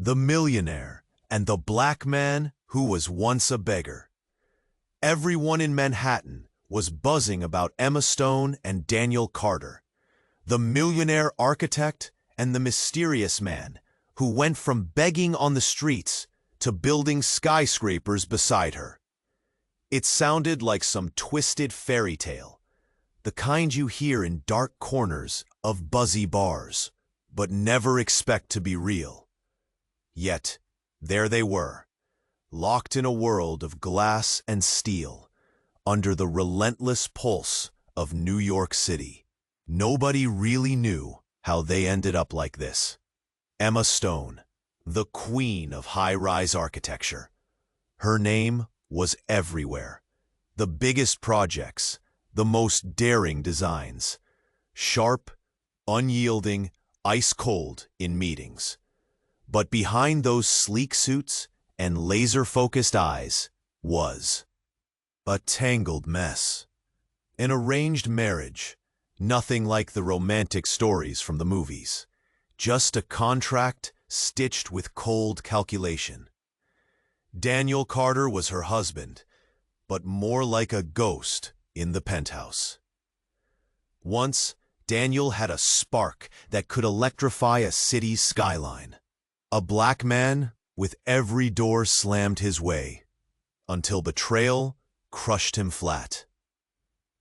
The Millionaire and the Black Man Who Was Once a Beggar. Everyone in Manhattan was buzzing about Emma Stone and Daniel Carter, the millionaire architect and the mysterious man who went from begging on the streets to building skyscrapers beside her. It sounded like some twisted fairy tale, the kind you hear in dark corners of buzzy bars, but never expect to be real. Yet, there they were, locked in a world of glass and steel, under the relentless pulse of New York City. Nobody really knew how they ended up like this. Emma Stone, the queen of high-rise architecture. Her name was everywhere. The biggest projects, the most daring designs. Sharp, unyielding, ice-cold in meetings. But behind those sleek suits and laser-focused eyes was a tangled mess. An arranged marriage, nothing like the romantic stories from the movies. Just a contract stitched with cold calculation. Daniel Carter was her husband, but more like a ghost in the penthouse. Once, Daniel had a spark that could electrify a city's skyline. A black man with every door slammed his way, until betrayal crushed him flat.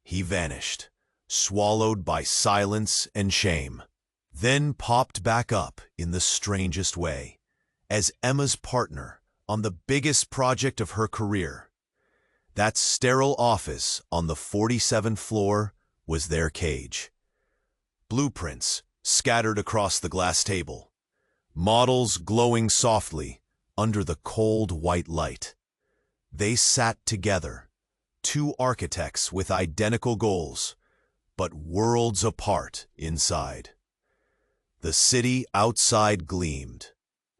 He vanished, swallowed by silence and shame, then popped back up in the strangest way, as Emma's partner on the biggest project of her career. That sterile office on the 47th floor was their cage. Blueprints scattered across the glass table, models glowing softly under the cold white light. They sat together, two architects with identical goals, but worlds apart inside. The city outside gleamed,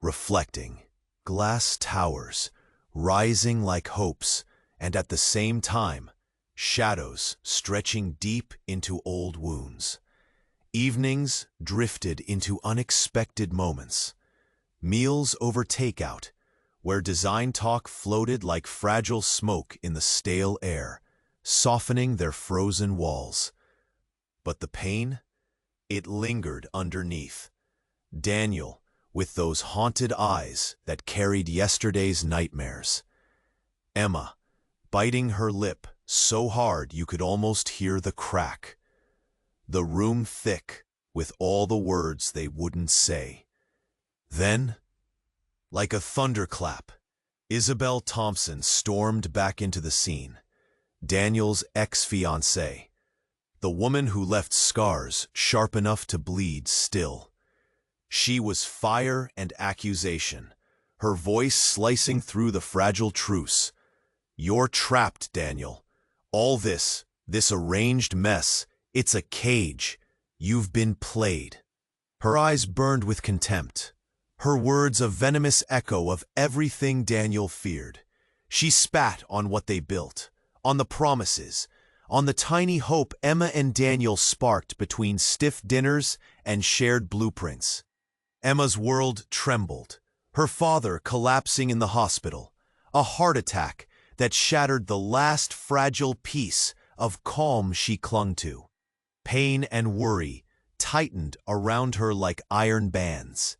reflecting, glass towers rising like hopes, and at the same time, shadows stretching deep into old wounds. Evenings drifted into unexpected moments. Meals over takeout, where design talk floated like fragile smoke in the stale air, softening their frozen walls. But the pain? It lingered underneath. Daniel, with those haunted eyes that carried yesterday's nightmares. Emma, biting her lip so hard you could almost hear the crack. The room thick with all the words they wouldn't say. Then, like a thunderclap, Isabel Thompson stormed back into the scene, Daniel's ex-fiancée, the woman who left scars sharp enough to bleed still. She was fire and accusation, her voice slicing through the fragile truce. "You're trapped, Daniel. All this arranged mess, it's a cage. You've been played." Her eyes burned with contempt, her words a venomous echo of everything Daniel feared. She spat on what they built, on the promises, on the tiny hope Emma and Daniel sparked between stiff dinners and shared blueprints. Emma's world trembled, her father collapsing in the hospital, a heart attack that shattered the last fragile piece of calm she clung to. Pain and worry tightened around her like iron bands.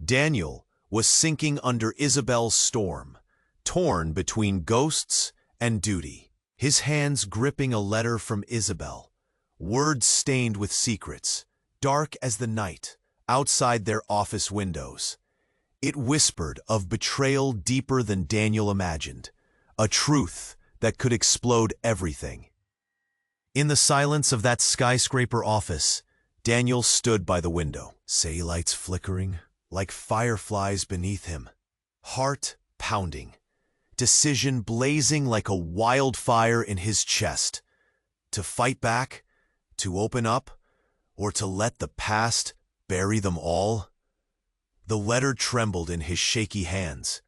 Daniel was sinking under Isabel's storm, torn between ghosts and duty, his hands gripping a letter from Isabel, words stained with secrets, dark as the night, outside their office windows. It whispered of betrayal deeper than Daniel imagined, a truth that could explode everything. In the silence of that skyscraper office, Daniel stood by the window, city lights flickering like fireflies beneath him, heart pounding, decision blazing like a wildfire in his chest. To fight back, to open up, or to let the past bury them all? The letter trembled in his shaky hands.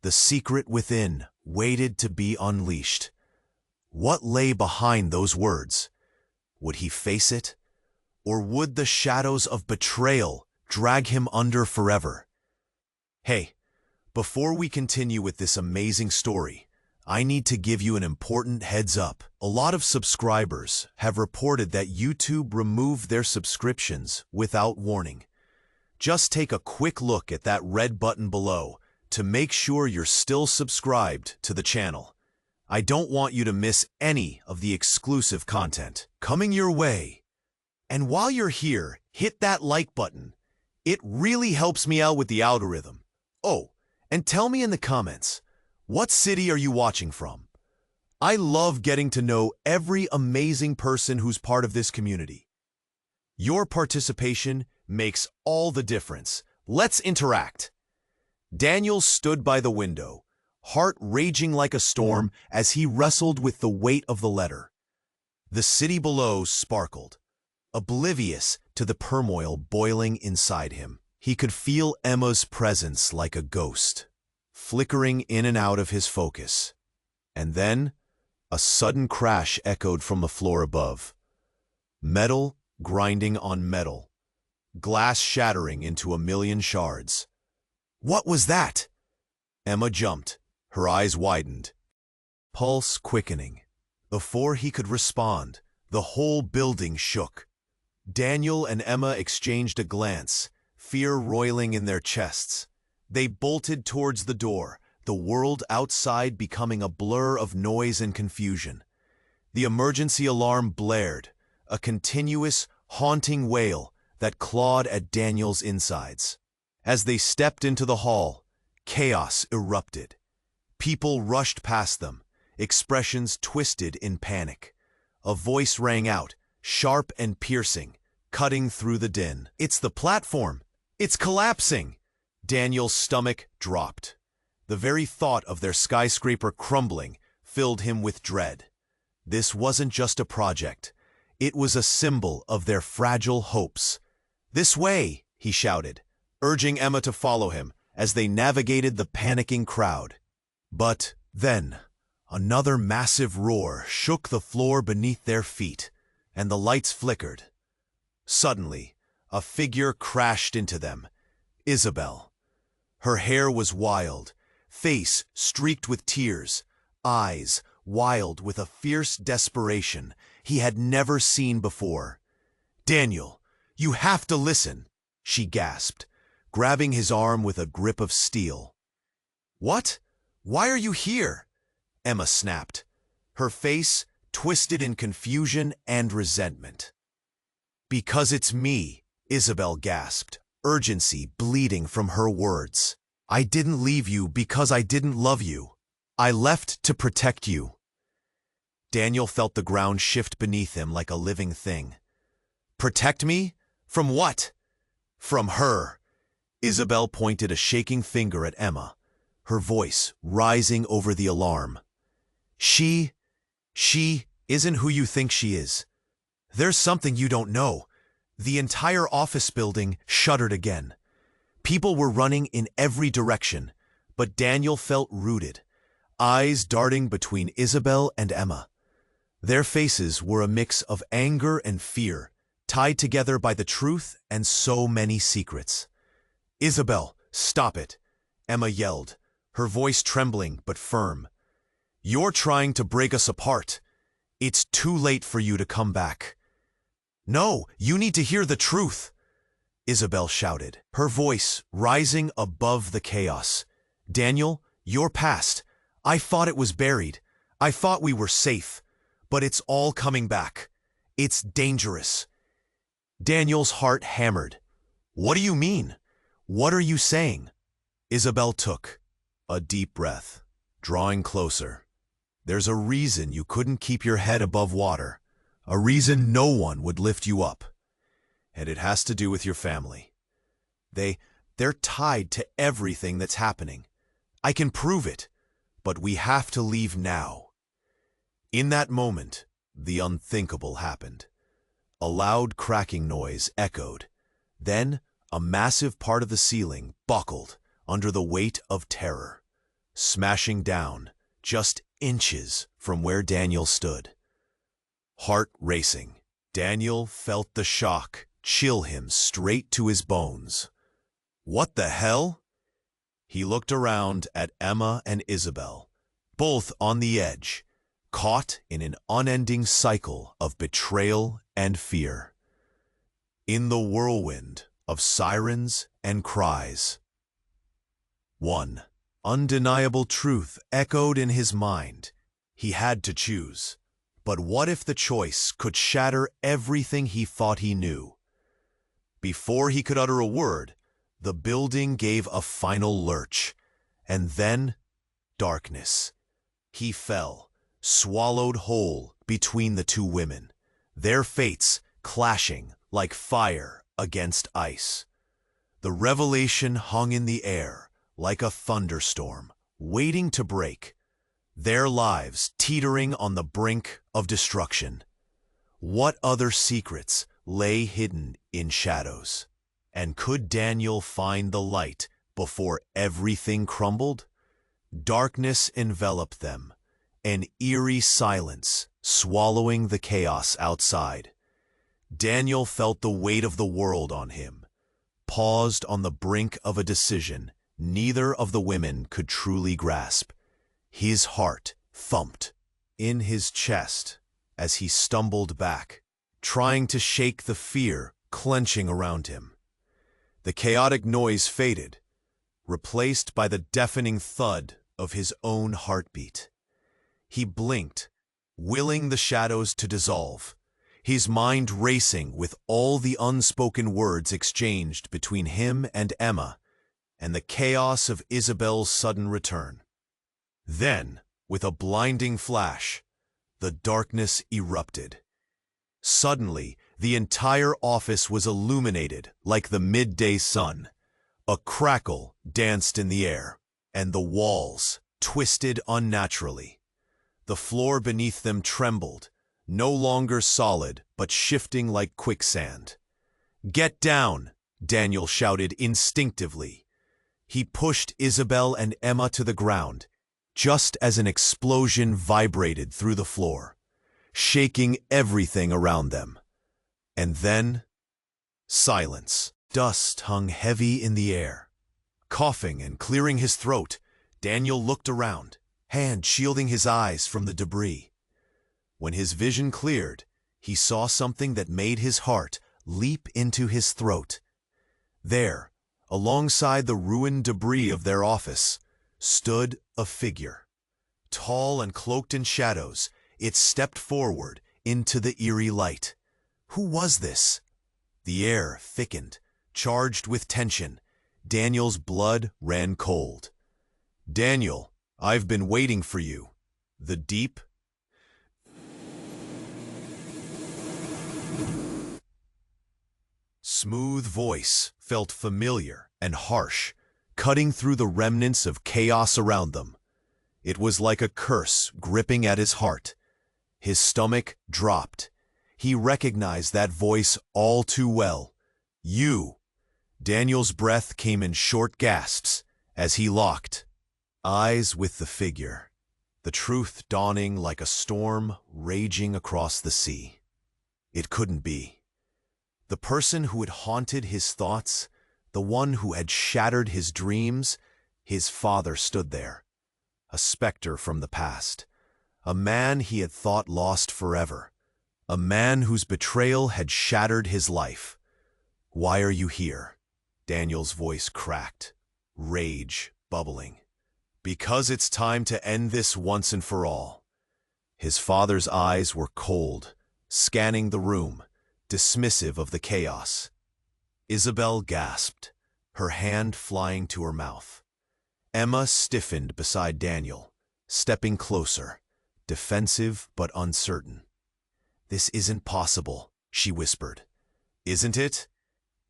The secret within waited to be unleashed. What lay behind those words? Would he face it? Or would the shadows of betrayal drag him under forever? Hey, before we continue with this amazing story, I need to give you an important heads up. A lot of subscribers have reported that YouTube removed their subscriptions without warning. Just take a quick look at that red button below to make sure you're still subscribed to the channel. I don't want you to miss any of the exclusive content coming your way. And while you're here, hit that like button. It really helps me out with the algorithm. Oh, and tell me in the comments, what city are you watching from? I love getting to know every amazing person who's part of this community. Your participation makes all the difference. Let's interact. Daniel stood by the window, heart raging like a storm as he wrestled with the weight of the letter. The city below sparkled, oblivious to the turmoil boiling inside him. He could feel Emma's presence like a ghost, flickering in and out of his focus. And then, a sudden crash echoed from the floor above. Metal grinding on metal, glass shattering into a million shards. What was that? Emma jumped, her eyes widened, pulse quickening. Before he could respond, the whole building shook. Daniel and Emma exchanged a glance, fear roiling in their chests. They bolted towards the door, the world outside becoming a blur of noise and confusion. The emergency alarm blared, a continuous, haunting wail that clawed at Daniel's insides. As they stepped into the hall, chaos erupted. People rushed past them, expressions twisted in panic. A voice rang out, sharp and piercing, cutting through the din. "It's the platform! It's collapsing!" Daniel's stomach dropped. The very thought of their skyscraper crumbling filled him with dread. This wasn't just a project. It was a symbol of their fragile hopes. "This way!" he shouted, urging Emma to follow him as they navigated the panicking crowd. But then, another massive roar shook the floor beneath their feet, and the lights flickered. Suddenly, a figure crashed into them. Isabel. Her hair was wild, face streaked with tears, eyes wild with a fierce desperation he had never seen before. "Daniel, you have to listen," she gasped, grabbing his arm with a grip of steel. "What? Why are you here?" Emma snapped, her face twisted in confusion and resentment. "Because it's me," Isabel gasped, urgency bleeding from her words. "I didn't leave you because I didn't love you. I left to protect you." Daniel felt the ground shift beneath him like a living thing. "Protect me? From what?" "From her." Isabel pointed a shaking finger at Emma, her voice rising over the alarm. She isn't who you think she is. There's something you don't know. The entire office building shuddered again. People were running in every direction, but Daniel felt rooted, eyes darting between Isabel and Emma. Their faces were a mix of anger and fear, tied together by the truth and so many secrets. "Isabel, stop it," Emma yelled, her voice trembling but firm. "You're trying to break us apart. It's too late for you to come back." "No, you need to hear the truth," Isabel shouted, her voice rising above the chaos. "Daniel, your past. I thought it was buried. I thought we were safe. But it's all coming back. It's dangerous." Daniel's heart hammered. "What do you mean? What are you saying?" Isabel took a deep breath, drawing closer. "There's a reason you couldn't keep your head above water, a reason no one would lift you up. And it has to do with your family. They're tied to everything that's happening. I can prove it, but we have to leave now." In that moment, the unthinkable happened. A loud cracking noise echoed. Then, a massive part of the ceiling buckled under the weight of terror, smashing down just inches from where Daniel stood. Heart racing, Daniel felt the shock chill him straight to his bones. "What the hell?" He looked around at Emma and Isabel, both on the edge, caught in an unending cycle of betrayal and fear. In the whirlwind of sirens and cries, one undeniable truth echoed in his mind. He had to choose. But what if the choice could shatter everything he thought he knew? Before he could utter a word, the building gave a final lurch, and then darkness. He fell, swallowed whole between the two women, their fates clashing like fire against ice. The revelation hung in the air like a thunderstorm, waiting to break, their lives teetering on the brink of destruction. What other secrets lay hidden in shadows? And could Daniel find the light before everything crumbled? Darkness enveloped them, an eerie silence swallowing the chaos outside. Daniel felt the weight of the world on him, paused on the brink of a decision neither of the women could truly grasp. His heart thumped in his chest as he stumbled back, trying to shake the fear clenching around him. The chaotic noise faded, replaced by the deafening thud of his own heartbeat. He blinked, willing the shadows to dissolve, his mind racing with all the unspoken words exchanged between him and Emma, and the chaos of Isabel's sudden return. Then, with a blinding flash, the darkness erupted. Suddenly, the entire office was illuminated like the midday sun. A crackle danced in the air, and the walls twisted unnaturally. The floor beneath them trembled, no longer solid but shifting like quicksand. "Get down!" Daniel shouted instinctively. He pushed Isabel and Emma to the ground, just as an explosion vibrated through the floor, shaking everything around them. And then, silence. Dust hung heavy in the air. Coughing and clearing his throat, Daniel looked around, hand shielding his eyes from the debris. When his vision cleared, he saw something that made his heart leap into his throat. There, alongside the ruined debris of their office, stood a figure. Tall and cloaked in shadows, it stepped forward into the eerie light. Who was this? The air thickened, charged with tension. Daniel's blood ran cold. "Daniel, I've been waiting for you." The deep, smooth voice felt familiar and harsh, cutting through the remnants of chaos around them. It was like a curse gripping at his heart. His stomach dropped. He recognized that voice all too well. "You!" Daniel's breath came in short gasps as he locked eyes with the figure, the truth dawning like a storm raging across the sea. It couldn't be. The person who had haunted his thoughts, the one who had shattered his dreams, his father stood there, a specter from the past, a man he had thought lost forever, a man whose betrayal had shattered his life. "Why are you here?" Daniel's voice cracked, rage bubbling. "Because it's time to end this once and for all." His father's eyes were cold, scanning the room, dismissive of the chaos. Isabel gasped, her hand flying to her mouth. Emma stiffened beside Daniel, stepping closer, defensive but uncertain. "This isn't possible," she whispered. "Isn't it?"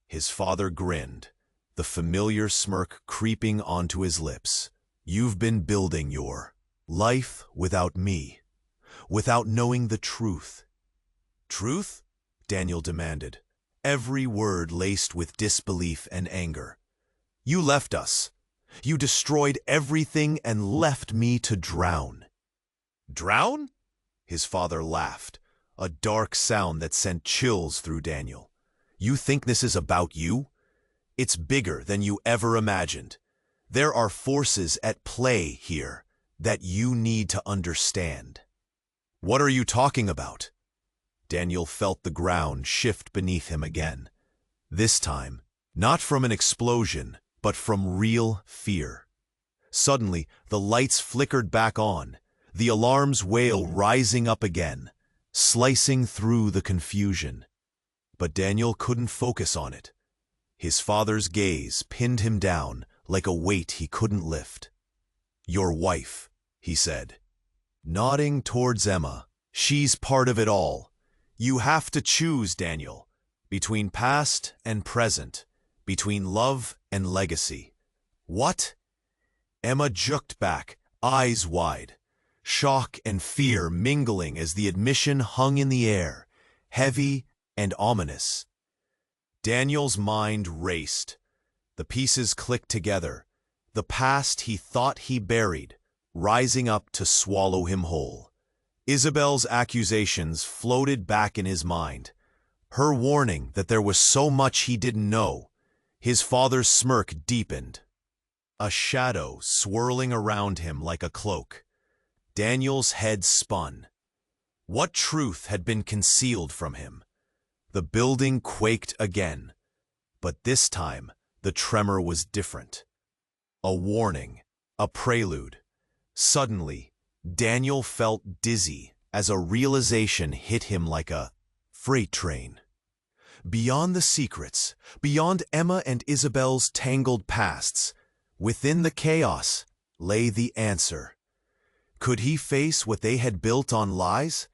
His father grinned, the familiar smirk creeping onto his lips. "You've been building your life without me, without knowing the truth." "Truth?" Daniel demanded, every word laced with disbelief and anger. "You left us. You destroyed everything and left me to drown." "Drown?" His father laughed, a dark sound that sent chills through Daniel. "You think this is about you? It's bigger than you ever imagined. There are forces at play here that you need to understand. What are you talking about? Daniel felt the ground shift beneath him again. This time, not from an explosion, but from real fear. Suddenly, the lights flickered back on, the alarm's wail rising up again, slicing through the confusion. But Daniel couldn't focus on it. His father's gaze pinned him down like a weight he couldn't lift. "Your wife," he said, nodding towards Emma. "She's part of it all. You have to choose, Daniel, between past and present, between love and legacy." "What?" Emma jerked back, eyes wide, shock and fear mingling as the admission hung in the air, heavy and ominous. Daniel's mind raced. The pieces clicked together, the past he thought he buried, rising up to swallow him whole. Isabel's accusations floated back in his mind, her warning that there was so much he didn't know. His father's smirk deepened, a shadow swirling around him like a cloak. Daniel's head spun. What truth had been concealed from him? The building quaked again, but this time the tremor was different. A warning, a prelude. Suddenly, Daniel felt dizzy as a realization hit him like a freight train. Beyond the secrets, beyond Emma and Isabel's tangled pasts, within the chaos lay the answer. Could he face what they had built on lies?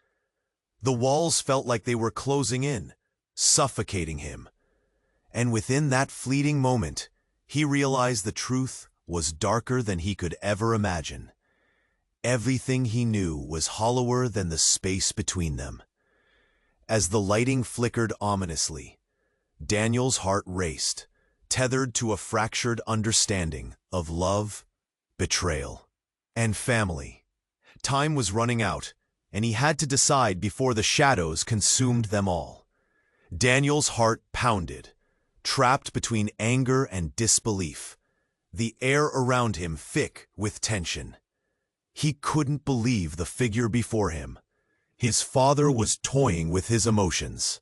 The walls felt like they were closing in, suffocating him. And within that fleeting moment, he realized the truth was darker than he could ever imagine. Everything he knew was hollower than the space between them. As the lighting flickered ominously, Daniel's heart raced, tethered to a fractured understanding of love, betrayal, and family. Time was running out, and he had to decide before the shadows consumed them all. Daniel's heart pounded, trapped between anger and disbelief, the air around him thick with tension. He couldn't believe the figure before him. His father was toying with his emotions,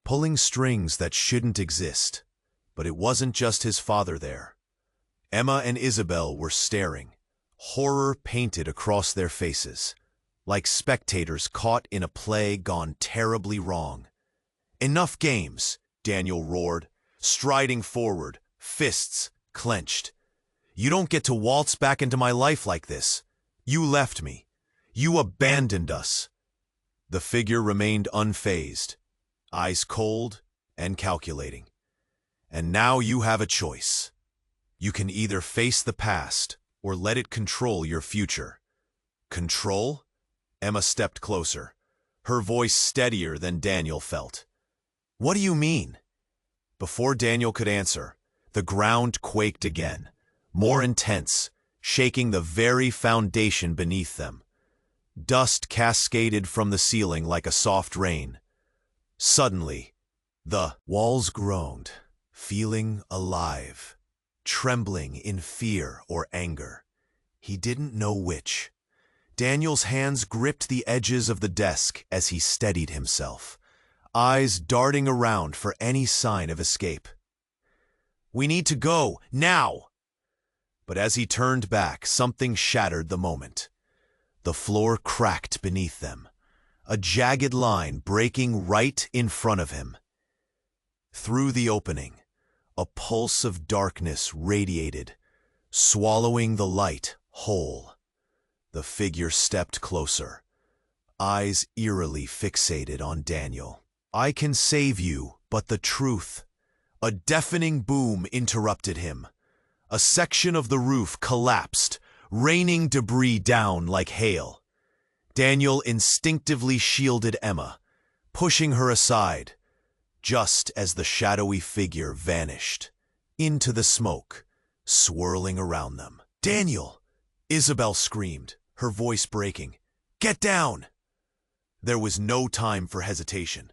pulling strings that shouldn't exist. But it wasn't just his father there. Emma and Isabel were staring, horror painted across their faces, like spectators caught in a play gone terribly wrong. "Enough games," Daniel roared, striding forward, fists clenched. "You don't get to waltz back into my life like this. You left me. You abandoned us." The figure remained unfazed, eyes cold and calculating. "And now you have a choice. You can either face the past or let it control your future." "Control?" Emma stepped closer, her voice steadier than Daniel felt. "What do you mean?" Before Daniel could answer, the ground quaked again, more intense, shaking the very foundation beneath them. Dust cascaded from the ceiling like a soft rain. Suddenly, the walls groaned, feeling alive, trembling in fear or anger. He didn't know which. Daniel's hands gripped the edges of the desk as he steadied himself, eyes darting around for any sign of escape. "We need to go, now!" But as he turned back, something shattered the moment. The floor cracked beneath them, a jagged line breaking right in front of him. Through the opening, a pulse of darkness radiated, swallowing the light whole. The figure stepped closer, eyes eerily fixated on Daniel. "I can save you, but the truth." A deafening boom interrupted him. A section of the roof collapsed, raining debris down like hail. Daniel instinctively shielded Emma, pushing her aside, just as the shadowy figure vanished into the smoke, swirling around them. "Daniel!" Isabel screamed, her voice breaking. "Get down!" There was no time for hesitation.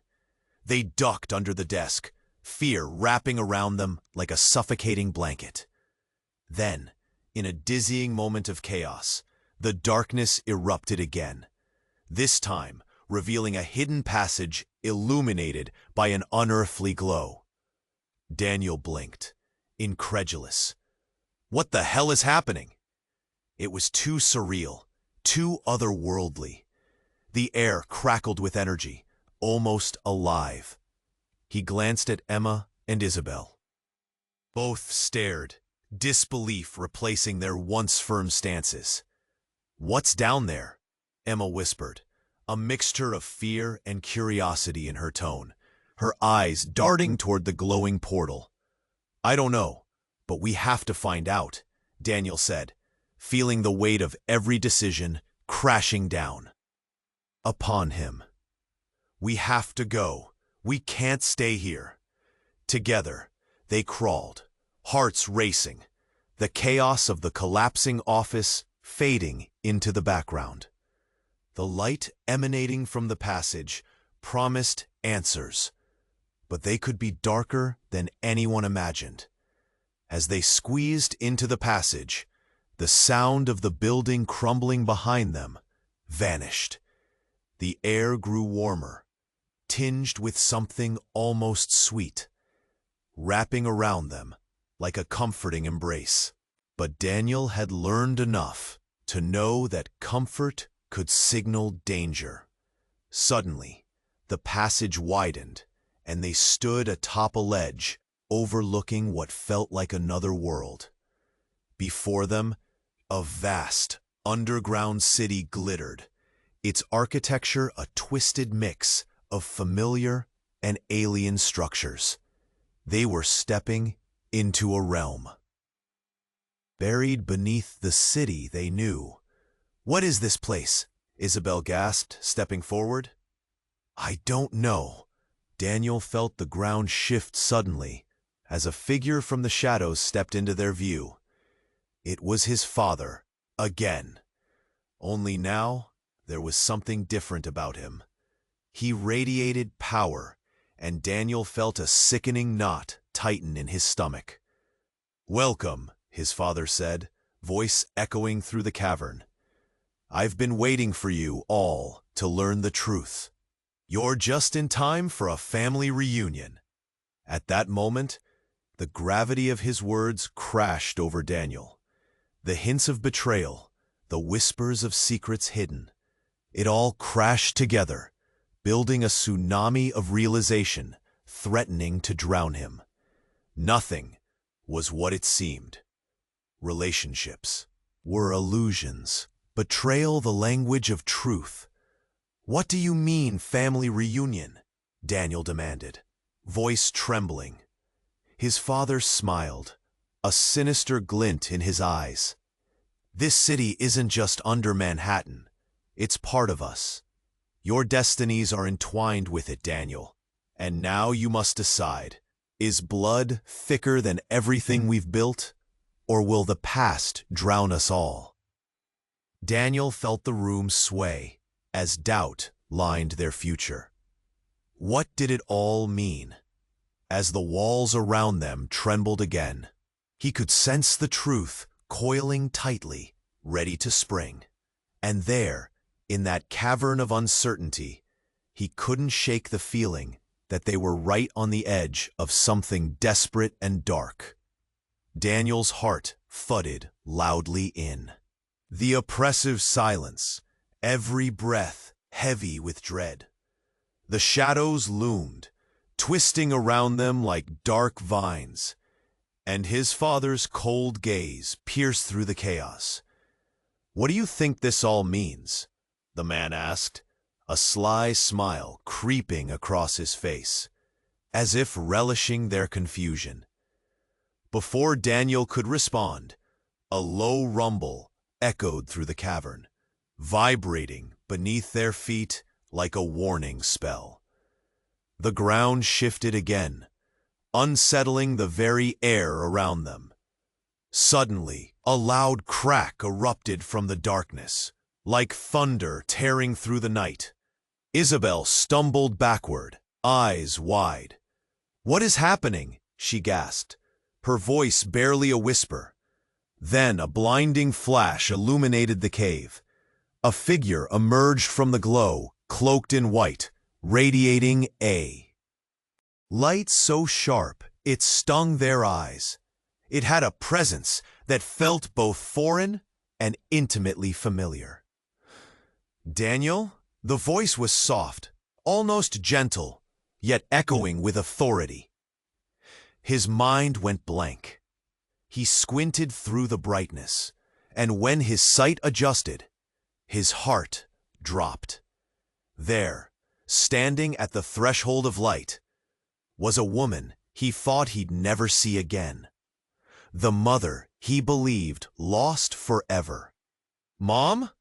They ducked under the desk, fear wrapping around them like a suffocating blanket. Then, In a dizzying moment of chaos, the darkness erupted again, this time revealing a hidden passage illuminated by an unearthly glow. Daniel blinked, incredulous. What the hell is happening? It was too surreal, too otherworldly. The air crackled with energy, almost alive. He glanced at Emma and Isabel. Both stared, disbelief replacing their once firm stances. "What's down there?" Emma whispered, a mixture of fear and curiosity in her tone, her eyes darting toward the glowing portal. "I don't know, but we have to find out," Daniel said, feeling the weight of every decision crashing down upon him. "We have to go. We can't stay here." Together, they crawled, hearts racing, the chaos of the collapsing office fading into the background. The light emanating from the passage promised answers, but they could be darker than anyone imagined. As they squeezed into the passage, the sound of the building crumbling behind them vanished. The air grew warmer, tinged with something almost sweet, wrapping around them like a comforting embrace. But Daniel had learned enough to know that comfort could signal danger. Suddenly, the passage widened, and they stood atop a ledge, overlooking what felt like another world. Before them, a vast, underground city glittered, its architecture a twisted mix of familiar and alien structures. They were stepping into a realm buried beneath the city they knew. "What is this place?" Isabel gasped, stepping forward. "I don't know." Daniel felt the ground shift suddenly as a figure from the shadows stepped into their view. It was his father, again. Only now, there was something different about him. He radiated power, and Daniel felt a sickening knot tighten in his stomach. "Welcome," his father said, voice echoing through the cavern. "I've been waiting for you all to learn the truth. You're just in time for a family reunion." At that moment, the gravity of his words crashed over Daniel. The hints of betrayal, the whispers of secrets hidden, it all crashed together, building a tsunami of realization, threatening to drown him. Nothing was what it seemed. Relationships were illusions. Betrayal the language of truth. "What do you mean, family reunion?" Daniel demanded, voice trembling. His father smiled, a sinister glint in his eyes. "This city isn't just under Manhattan. It's part of us. Your destinies are entwined with it, Daniel. And now you must decide, is blood thicker than everything we've built, or will the past drown us all?" Daniel felt the room sway as doubt lined their future. What did it all mean? As the walls around them trembled again, he could sense the truth coiling tightly, ready to spring. And there, in that cavern of uncertainty, he couldn't shake the feeling that they were right on the edge of something desperate and dark. Daniel's heart thudded loudly in. The oppressive silence, every breath heavy with dread. The shadows loomed, twisting around them like dark vines, and his father's cold gaze pierced through the chaos. "What do you think this all means?" the man asked, a sly smile creeping across his face, as if relishing their confusion. Before Daniel could respond, a low rumble echoed through the cavern, vibrating beneath their feet like a warning spell. The ground shifted again, unsettling the very air around them. Suddenly, a loud crack erupted from the darkness, like thunder tearing through the night. Isabel stumbled backward, eyes wide. "What is happening?" she gasped, her voice barely a whisper. Then a blinding flash illuminated the cave. A figure emerged from the glow, cloaked in white, radiating a light so sharp it stung their eyes. It had a presence that felt both foreign and intimately familiar. Daniel? The voice was soft, almost gentle, yet echoing with authority. His mind went blank. He squinted through the brightness, and when his sight adjusted, his heart dropped. There, standing at the threshold of light, was a woman he thought he'd never see again. The mother he believed lost forever. "Mom?"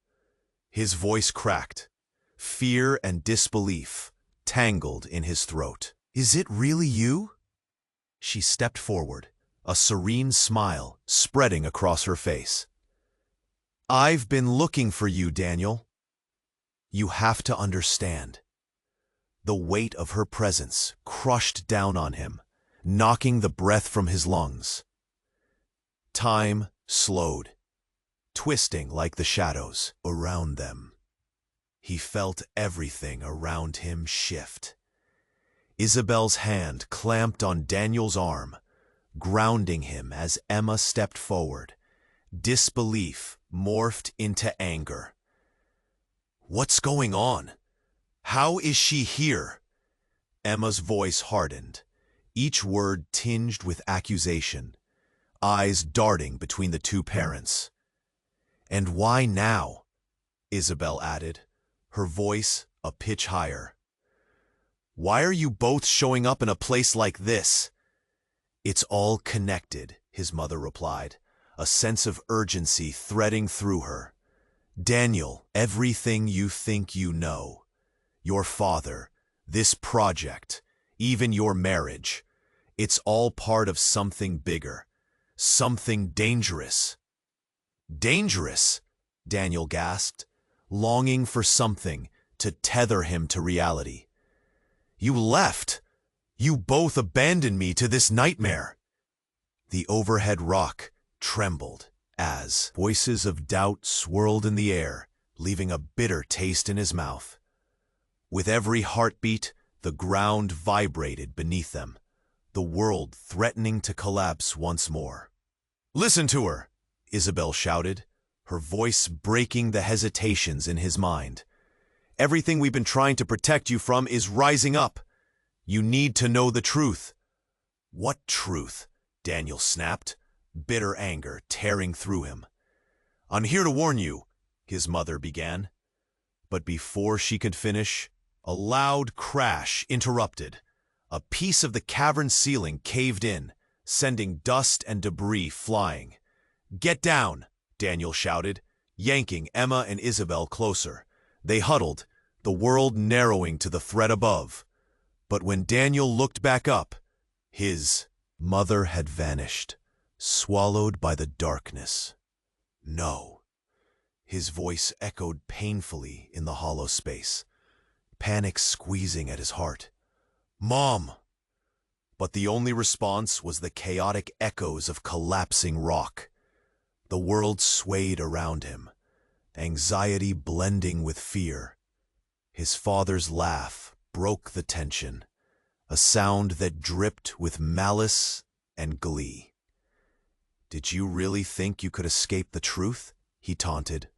His voice cracked. Fear and disbelief tangled in his throat. "Is it really you?" She stepped forward, a serene smile spreading across her face. "I've been looking for you, Daniel. You have to understand." The weight of her presence crushed down on him, knocking the breath from his lungs. Time slowed, twisting like the shadows around them. He felt everything around him shift. Isabel's hand clamped on Daniel's arm, grounding him as Emma stepped forward. Disbelief morphed into anger. "What's going on? How is she here?" Emma's voice hardened, each word tinged with accusation, eyes darting between the two parents. "And why now?" Isabel added, her voice a pitch higher. "Why are you both showing up in a place like this?" "It's all connected," his mother replied, a sense of urgency threading through her. "Daniel, everything you think you know, your father, this project, even your marriage, it's all part of something bigger, something dangerous." "Dangerous?" Daniel gasped, longing for something to tether him to reality. "You left! You both abandoned me to this nightmare!" The overhead rock trembled as voices of doubt swirled in the air, leaving a bitter taste in his mouth. With every heartbeat, the ground vibrated beneath them, the world threatening to collapse once more. "Listen to her!" Isabel shouted, her voice breaking the hesitations in his mind. "Everything we've been trying to protect you from is rising up. You need to know the truth." "What truth?" Daniel snapped, bitter anger tearing through him. "I'm here to warn you," his mother began. But before she could finish, a loud crash interrupted. A piece of the cavern ceiling caved in, sending dust and debris flying. "Get down!" Daniel shouted, yanking Emma and Isabel closer. They huddled, the world narrowing to the threat above. But when Daniel looked back up, his mother had vanished, swallowed by the darkness. "No." His voice echoed painfully in the hollow space, panic squeezing at his heart. "Mom!" But the only response was the chaotic echoes of collapsing rock. The world swayed around him, anxiety blending with fear. His father's laugh broke the tension, a sound that dripped with malice and glee. "Did you really think you could escape the truth?" he taunted,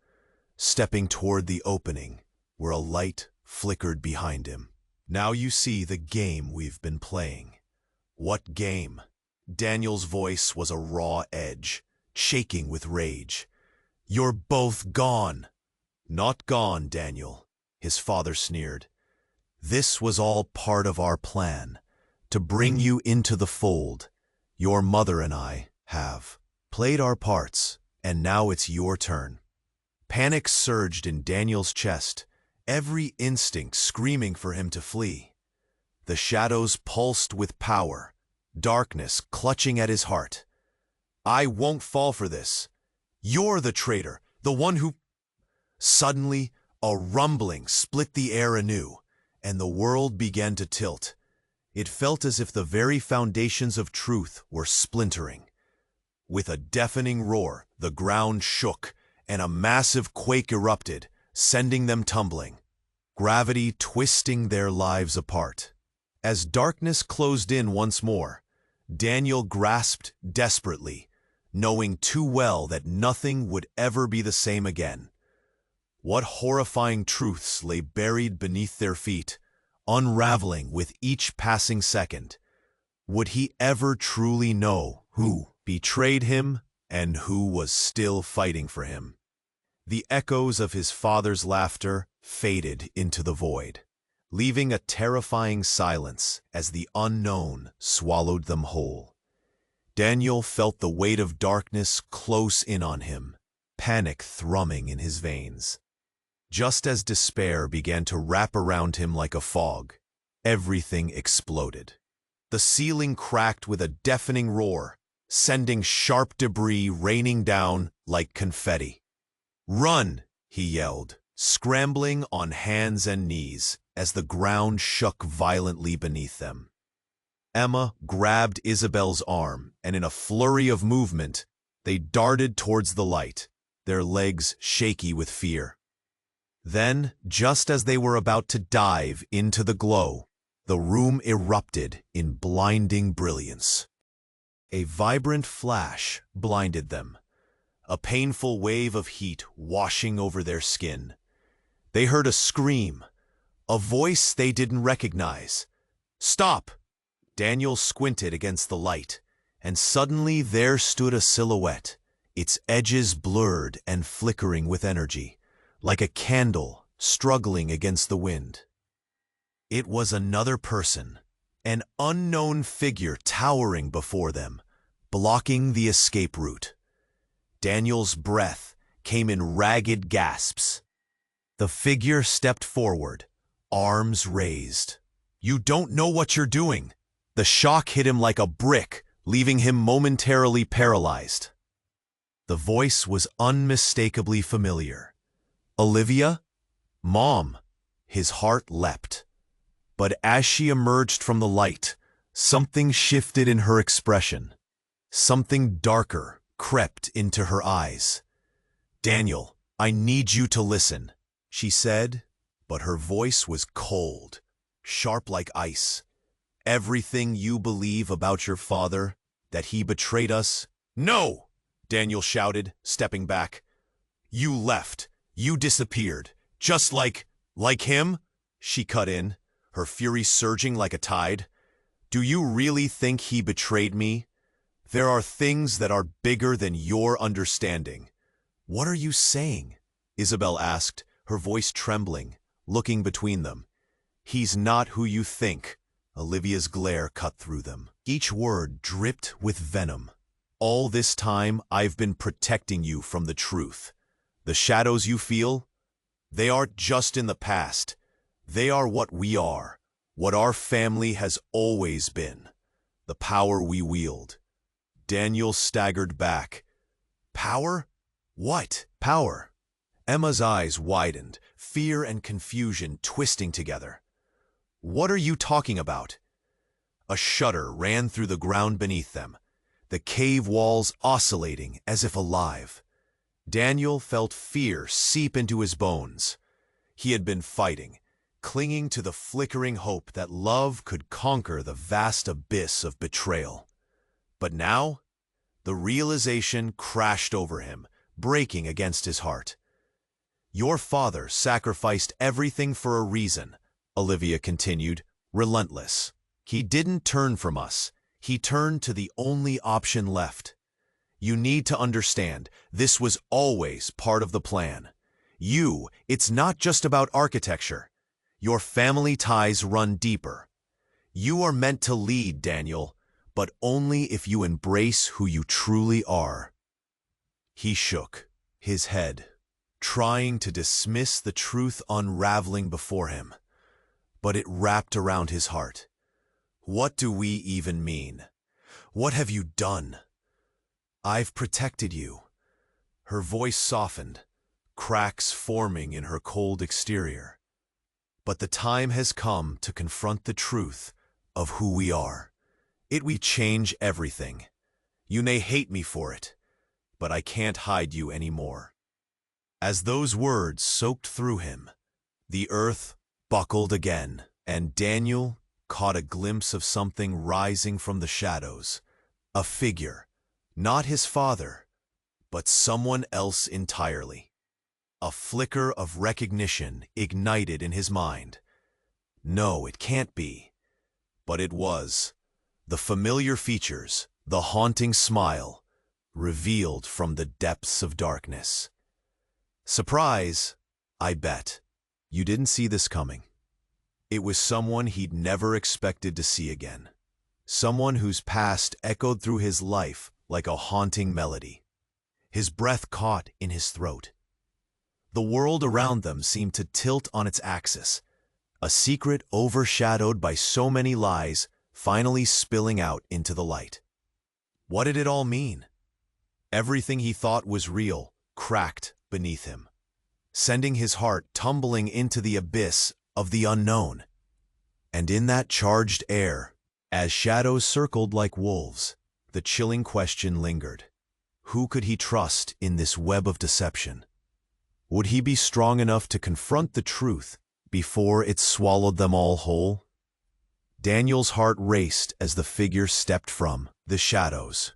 stepping toward the opening where a light flickered behind him. "Now you see the game we've been playing." "What game?" Daniel's voice was a raw edge, shaking with rage. "You're both gone." "Not gone, Daniel," his father sneered. "This was all part of our plan, to bring you into the fold. Your mother and I have played our parts, and now it's your turn." Panic surged in Daniel's chest, every instinct screaming for him to flee. The shadows pulsed with power, darkness clutching at his heart. "I won't fall for this. You're the traitor, the one who—" Suddenly, a rumbling split the air anew, and the world began to tilt. It felt as if the very foundations of truth were splintering. With a deafening roar, the ground shook, and a massive quake erupted, sending them tumbling, gravity twisting their lives apart. As darkness closed in once more, Daniel grasped desperately, knowing too well that nothing would ever be the same again. What horrifying truths lay buried beneath their feet, unraveling with each passing second? Would he ever truly know who betrayed him and who was still fighting for him? The echoes of his father's laughter faded into the void, leaving a terrifying silence as the unknown swallowed them whole. Daniel felt the weight of darkness close in on him, panic thrumming in his veins. Just as despair began to wrap around him like a fog, everything exploded. The ceiling cracked with a deafening roar, sending sharp debris raining down like confetti. "Run!" he yelled, scrambling on hands and knees as the ground shook violently beneath them. Emma grabbed Isabel's arm, and in a flurry of movement, they darted towards the light, their legs shaky with fear. Then, just as they were about to dive into the glow, the room erupted in blinding brilliance. A vibrant flash blinded them, a painful wave of heat washing over their skin. They heard a scream, a voice they didn't recognize. "Stop!" Daniel squinted against the light, and suddenly there stood a silhouette, its edges blurred and flickering with energy, like a candle struggling against the wind. It was another person, an unknown figure towering before them, blocking the escape route. Daniel's breath came in ragged gasps. The figure stepped forward, arms raised. "You don't know what you're doing." The shock hit him like a brick, leaving him momentarily paralyzed. The voice was unmistakably familiar. "Olivia? Mom!" His heart leapt. But as she emerged from the light, something shifted in her expression. Something darker crept into her eyes. "Daniel, I need you to listen," she said, but her voice was cold, sharp like ice. "Everything you believe about your father, that he betrayed us—" "No!" Daniel shouted, stepping back. "You left. You disappeared. Just like him?" She cut in, her fury surging like a tide. "Do you really think he betrayed me? There are things that are bigger than your understanding." "What are you saying?" Isabel asked, her voice trembling, looking between them. "He's not who you think." Olivia's glare cut through them. Each word dripped with venom. "All this time, I've been protecting you from the truth. The shadows you feel, they aren't just in the past. They are what we are, what our family has always been, the power we wield." Daniel staggered back. "Power? What power?" Emma's eyes widened, fear and confusion twisting together. "What are you talking about?" A shudder ran through the ground beneath them, the cave walls oscillating as if alive. Daniel felt fear seep into his bones. He had been fighting, clinging to the flickering hope that love could conquer the vast abyss of betrayal. But now, the realization crashed over him, breaking against his heart. "Your father sacrificed everything for a reason," Olivia continued, relentless. "He didn't turn from us. He turned to the only option left. You need to understand, this was always part of the plan. It's not just about architecture. Your family ties run deeper. You are meant to lead, Daniel, but only if you embrace who you truly are." He shook his head, trying to dismiss the truth unraveling before him. But it wrapped around his heart. "What do we even mean? What have you done?" "I've protected you." Her voice softened, cracks forming in her cold exterior. "But the time has come to confront the truth of who we are. It will change everything. You may hate me for it, but I can't hide you anymore." As those words soaked through him, the earth buckled again, and Daniel caught a glimpse of something rising from the shadows. A figure, not his father, but someone else entirely. A flicker of recognition ignited in his mind. No, it can't be. But it was. The familiar features, the haunting smile, revealed from the depths of darkness. Surprise, I bet. You didn't see this coming. It was someone he'd never expected to see again. Someone whose past echoed through his life like a haunting melody. His breath caught in his throat. The world around them seemed to tilt on its axis, a secret overshadowed by so many lies finally spilling out into the light. What did it all mean? Everything he thought was real cracked beneath him, sending his heart tumbling into the abyss of the unknown. And in that charged air, as shadows circled like wolves, the chilling question lingered. Who could he trust in this web of deception? Would he be strong enough to confront the truth before it swallowed them all whole? Daniel's heart raced as the figure stepped from the shadows,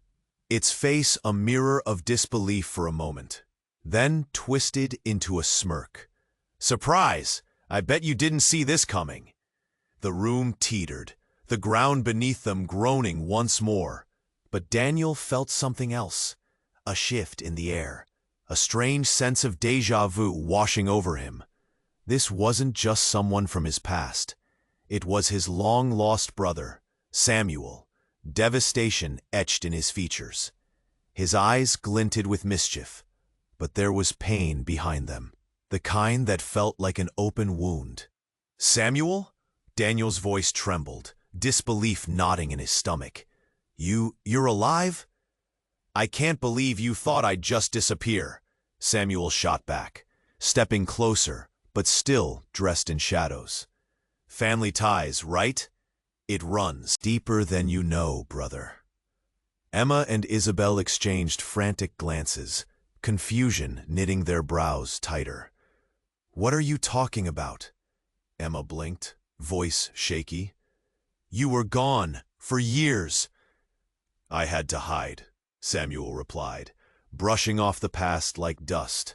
its face a mirror of disbelief for a moment, then twisted into a smirk. "Surprise! I bet you didn't see this coming." The room teetered, the ground beneath them groaning once more. But Daniel felt something else, a shift in the air, a strange sense of déjà vu washing over him. This wasn't just someone from his past. It was his long-lost brother, Samuel, devastation etched in his features. His eyes glinted with mischief, but there was pain behind them, the kind that felt like an open wound. "Samuel?" Daniel's voice trembled, disbelief knotting in his stomach. You're alive?" "I can't believe you thought I'd just disappear," Samuel shot back, stepping closer, but still dressed in shadows. "Family ties, right? It runs deeper than you know, brother." Emma and Isabel exchanged frantic glances, confusion knitting their brows tighter. "What are you talking about?" Emma blinked, voice shaky. "You were gone for years." "I had to hide," Samuel replied, brushing off the past like dust.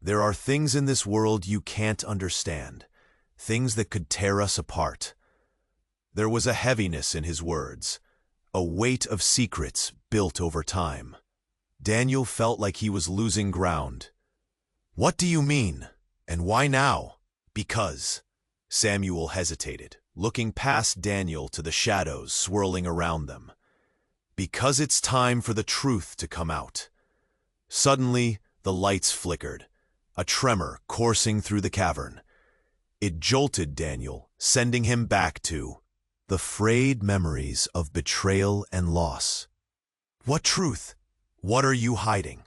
"There are things in this world you can't understand, things that could tear us apart." There was a heaviness in his words, a weight of secrets built over time. Daniel felt like he was losing ground. "What do you mean? And why now?" "Because," Samuel hesitated, looking past Daniel to the shadows swirling around them. "Because it's time for the truth to come out." Suddenly, the lights flickered, a tremor coursing through the cavern. It jolted Daniel, sending him back to the frayed memories of betrayal and loss. "What truth? What are you hiding?"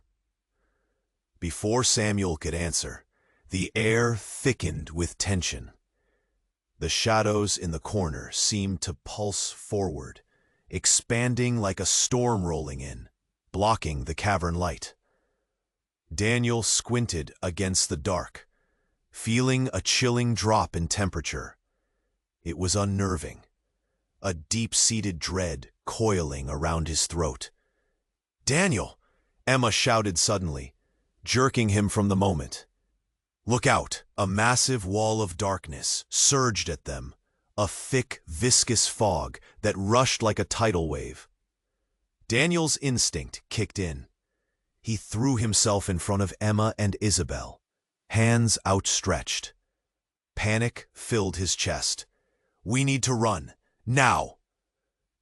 Before Samuel could answer, the air thickened with tension. The shadows in the corner seemed to pulse forward, expanding like a storm rolling in, blocking the cavern light. Daniel squinted against the dark, feeling a chilling drop in temperature. It was unnerving, a deep-seated dread coiling around his throat. "Daniel!" Emma shouted suddenly, jerking him from the moment. "Look out!" A massive wall of darkness surged at them, a thick, viscous fog that rushed like a tidal wave. Daniel's instinct kicked in. He threw himself in front of Emma and Isabel, hands outstretched. Panic filled his chest. "We need to run, now!"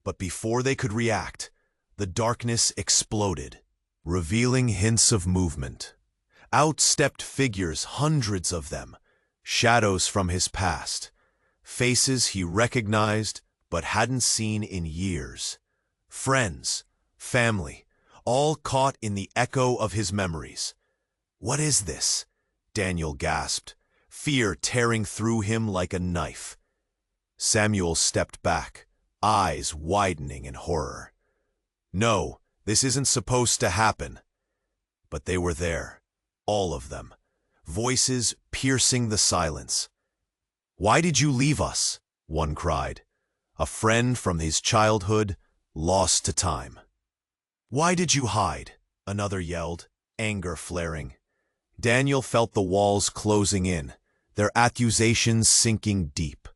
But before they could react, the darkness exploded, revealing hints of movement. Out stepped figures, hundreds of them, shadows from his past, faces he recognized but hadn't seen in years. Friends, family, all caught in the echo of his memories. "What is this?" Daniel gasped, fear tearing through him like a knife. Samuel stepped back, eyes widening in horror. "No, This isn't supposed to happen. But they were there, all of them, voices piercing the silence. "Why did you leave us?" one cried. A friend from his childhood, lost to time. "Why did you hide?" another yelled, anger flaring. Daniel felt the walls closing in, their accusations sinking deep.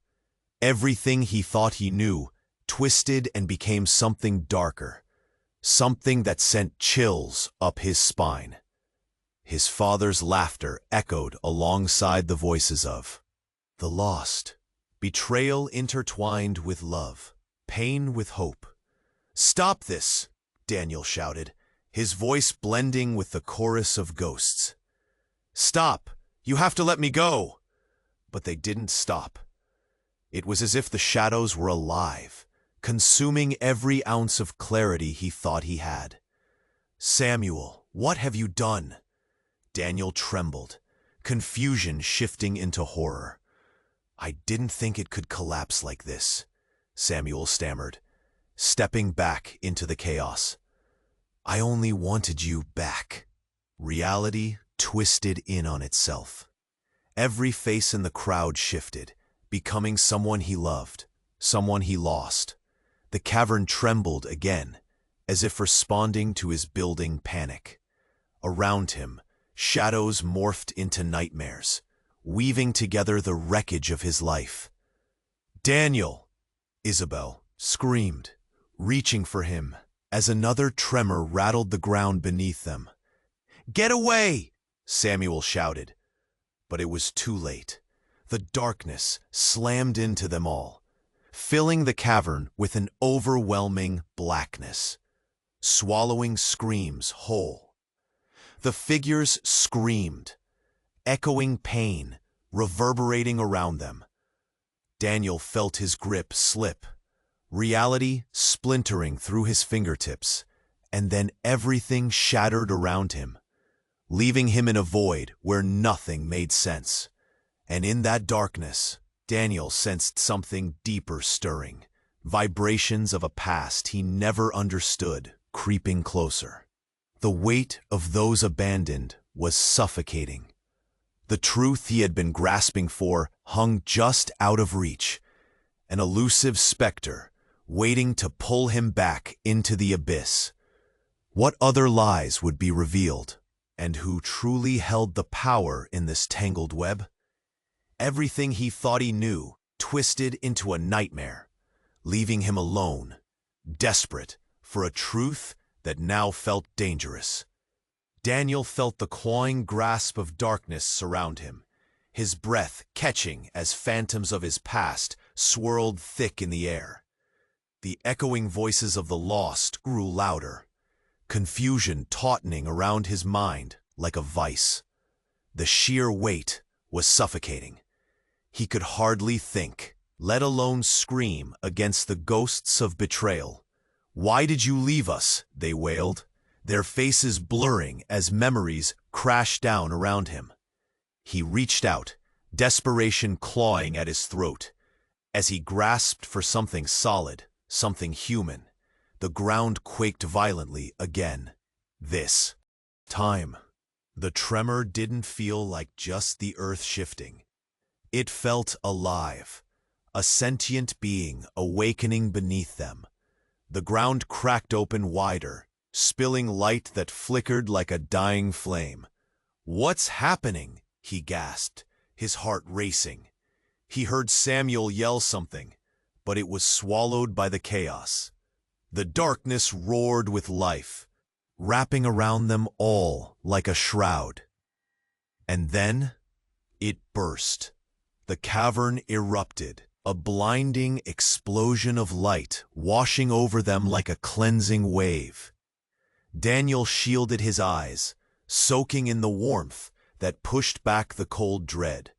Everything he thought he knew twisted and became something darker, something that sent chills up his spine. His father's laughter echoed alongside the voices of the lost, betrayal intertwined with love, pain with hope. "Stop this!" Daniel shouted, his voice blending with the chorus of ghosts. "Stop! You have to let me go!" But they didn't stop. It was as if the shadows were alive, consuming every ounce of clarity he thought he had. "Samuel, what have you done?" Daniel trembled, confusion shifting into horror. "I didn't think it could collapse like this," Samuel stammered, stepping back into the chaos. "I only wanted you back." Reality twisted in on itself. Every face in the crowd shifted, becoming someone he loved, someone he lost. The cavern trembled again, as if responding to his building panic. Around him, shadows morphed into nightmares, weaving together the wreckage of his life. "Daniel!" Isabel screamed, reaching for him, as another tremor rattled the ground beneath them. "Get away!" Samuel shouted. But it was too late. The darkness slammed into them all, filling the cavern with an overwhelming blackness, swallowing screams whole. The figures screamed, echoing pain, reverberating around them. Daniel felt his grip slip, reality splintering through his fingertips, and then everything shattered around him, leaving him in a void where nothing made sense. And in that darkness, Daniel sensed something deeper stirring, vibrations of a past he never understood creeping closer. The weight of those abandoned was suffocating. The truth he had been grasping for hung just out of reach, an elusive specter waiting to pull him back into the abyss. What other lies would be revealed, and who truly held the power in this tangled web? Everything he thought he knew twisted into a nightmare, leaving him alone, desperate for a truth that now felt dangerous. Daniel felt the clawing grasp of darkness surround him, his breath catching as phantoms of his past swirled thick in the air. The echoing voices of the lost grew louder, confusion tautening around his mind like a vice. The sheer weight was suffocating. He could hardly think, let alone scream against the ghosts of betrayal. "Why did you leave us?" they wailed, their faces blurring as memories crashed down around him. He reached out, desperation clawing at his throat. As he grasped for something solid, something human, the ground quaked violently again. This time, the tremor didn't feel like just the earth shifting. It felt alive, a sentient being awakening beneath them. The ground cracked open wider, spilling light that flickered like a dying flame. "What's happening?" he gasped, his heart racing. He heard Samuel yell something, but it was swallowed by the chaos. The darkness roared with life, wrapping around them all like a shroud. And then it burst. The cavern erupted, a blinding explosion of light washing over them like a cleansing wave. Daniel shielded his eyes, soaking in the warmth that pushed back the cold dread.